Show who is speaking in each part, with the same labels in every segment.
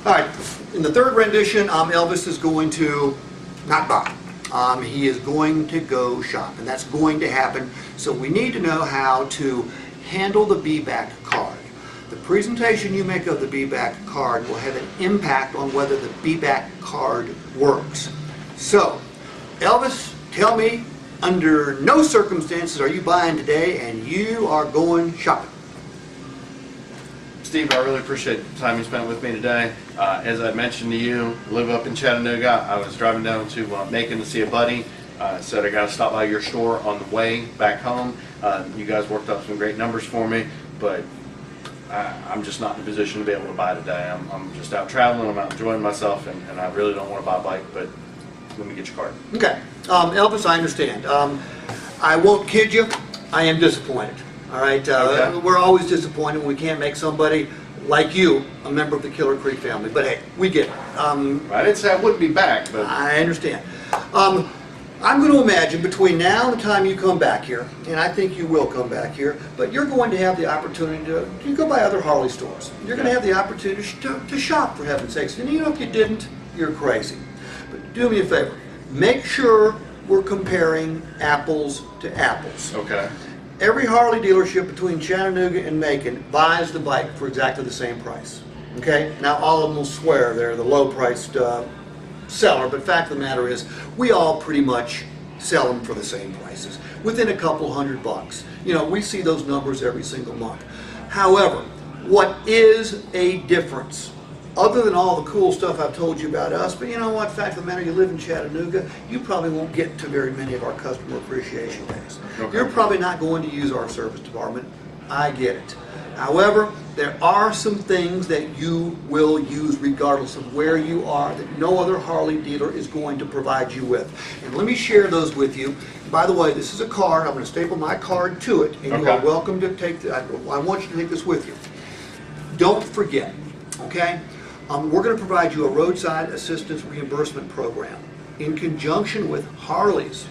Speaker 1: All right, in the third rendition, Elvis is going to not buy. He is going to go shop, and that's going to happen. So we need to know how to handle the B-back card. The presentation you make of the B-back card will have an impact on whether the B-back card works. So, Elvis, tell me, under no circumstances are you buying today, and you are going shopping.
Speaker 2: Steve, I really appreciate the time you spent with me today. As I mentioned to you, I live up in Chattanooga. I was driving down to Macon to see a buddy. Said I got to stop by your store on the way back home. You guys worked up some great numbers for me, but I'm just not in a position to be able to buy today. I'm just out traveling, I'm out enjoying myself, and I really don't want to buy a bike, but let me get your card.
Speaker 1: Okay. Elvis, I understand. I won't kid you, I am disappointed. All right,
Speaker 2: Okay.
Speaker 1: We're always disappointed when we can't make somebody like you a member of the Killer Creek family. But hey, we get it.
Speaker 2: I didn't say I wouldn't be back, but
Speaker 1: I understand. I'm going to imagine between now and the time you come back here, and I think you will come back here, but you're going to have the opportunity to go by other Harley stores. You're going to have the opportunity to shop, for heaven's sakes. And if you didn't, you're crazy. But do me a favor. Make sure we're comparing apples to apples.
Speaker 2: okay.
Speaker 1: Every Harley dealership between Chattanooga and Macon buys the bike for exactly the same price. Okay? Now all of them will swear they're the low-priced seller, but fact of the matter is, we all pretty much sell them for the same prices, within a couple $100. You know, we see those numbers every single month. However, what is a difference? Other than all the cool stuff I've told you about us, but you know what, fact of the matter, you live in Chattanooga, you probably won't get to very many of our customer appreciation days.
Speaker 2: Okay.
Speaker 1: You're probably not going to use our service department. I get it. However, there are some things that you will use regardless of where you are that no other Harley dealer is going to provide you with. And let me share those with you. By the way, this is a card. I'm going to staple my card to it, and you are
Speaker 2: Okay.
Speaker 1: welcome to take I want you to take this with you. Don't forget, okay? We're going to provide you a roadside assistance reimbursement program in conjunction with Harley's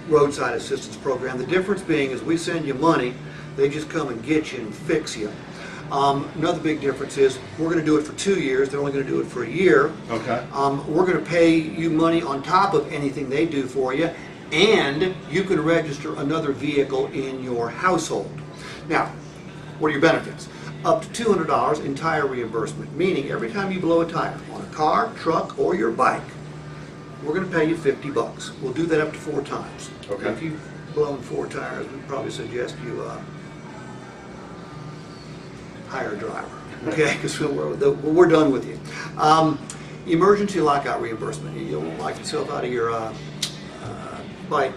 Speaker 1: roadside assistance program. The difference being is we send you money, they just come and get you and fix you. Another big difference is we're going to do it for 2 years. They're only going to do it for a year.
Speaker 2: Okay.
Speaker 1: We're going to pay you money on top of anything they do for you, and you can register another vehicle in your household. Now, what are your benefits? Up to $200 in tire reimbursement, meaning every time you blow a tire on a car, truck, or your bike, we're going to pay you $50. We'll do that up to 4 times.
Speaker 2: Okay.
Speaker 1: If you've blown 4 tires, we'd probably suggest you hire a driver, okay? Because we're done with you. Emergency lockout reimbursement. You won't lock yourself out of your bike,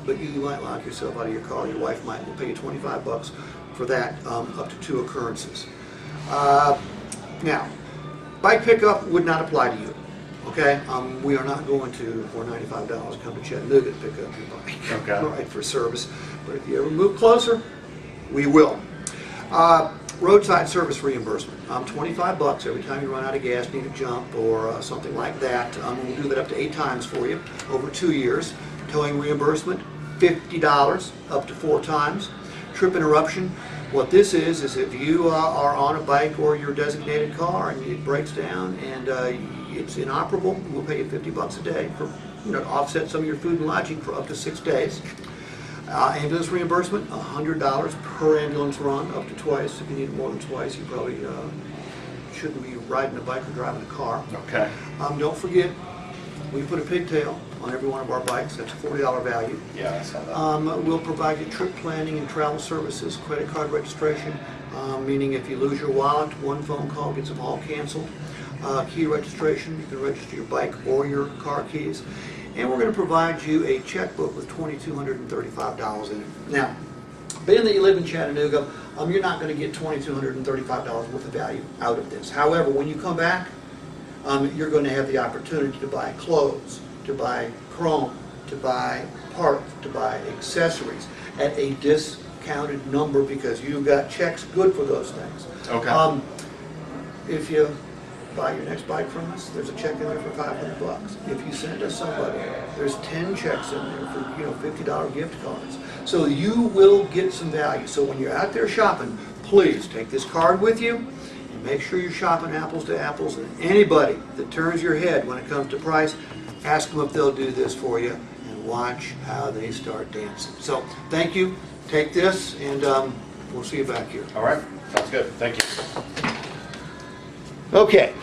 Speaker 1: but you might lock yourself out of your car. Your wife might. We'll pay you $25 for that, up to 2 occurrences. Now, bike pickup would not apply to you. Okay, we are not going to, for $95, come to Chattanooga to pick up your bike.
Speaker 2: Okay.
Speaker 1: All right, for service. But if you ever move closer, we will. Roadside service reimbursement. $25 every time you run out of gas, need a jump, or something like that. We'll do that up to 8 times for you over 2 years. Towing reimbursement, $50 up to 4 times. Trip interruption. What this is if you are on a bike or your designated car and it breaks down and it's inoperable, we'll pay you $50 a day for, to offset some of your food and lodging for up to 6 days. Ambulance reimbursement, $100 per ambulance run, up to twice. If you need it more than twice, you probably shouldn't be riding a bike or driving a car.
Speaker 2: Okay.
Speaker 1: Don't forget, we put a pigtail on every one of our bikes. That's a $40 value.
Speaker 2: Yeah, I saw that.
Speaker 1: We'll provide you trip planning and travel services, credit card registration, meaning if you lose your wallet, 1 phone call gets them all canceled. Key registration, you can register your bike or your car keys. And we're going to provide you a checkbook with $2,235 in it. Now, being that you live in Chattanooga, you're not going to get $2,235 worth of value out of this. However, when you come back, you're going to have the opportunity to buy clothes, to buy chrome, to buy parts, to buy accessories at a discounted number because you got checks good for those things.
Speaker 2: Okay.
Speaker 1: If you buy your next bike from us, there's a check in there for $500. If you send us somebody, there's 10 checks in there for $50 gift cards. So you will get some value. So when you're out there shopping, please take this card with you and make sure you're shopping apples to apples. And anybody that turns your head when it comes to price, ask them if they'll do this for you, and watch how they start dancing. So thank you. Take this, and we'll see you back here.
Speaker 2: All right, sounds good. Thank you.
Speaker 1: Okay.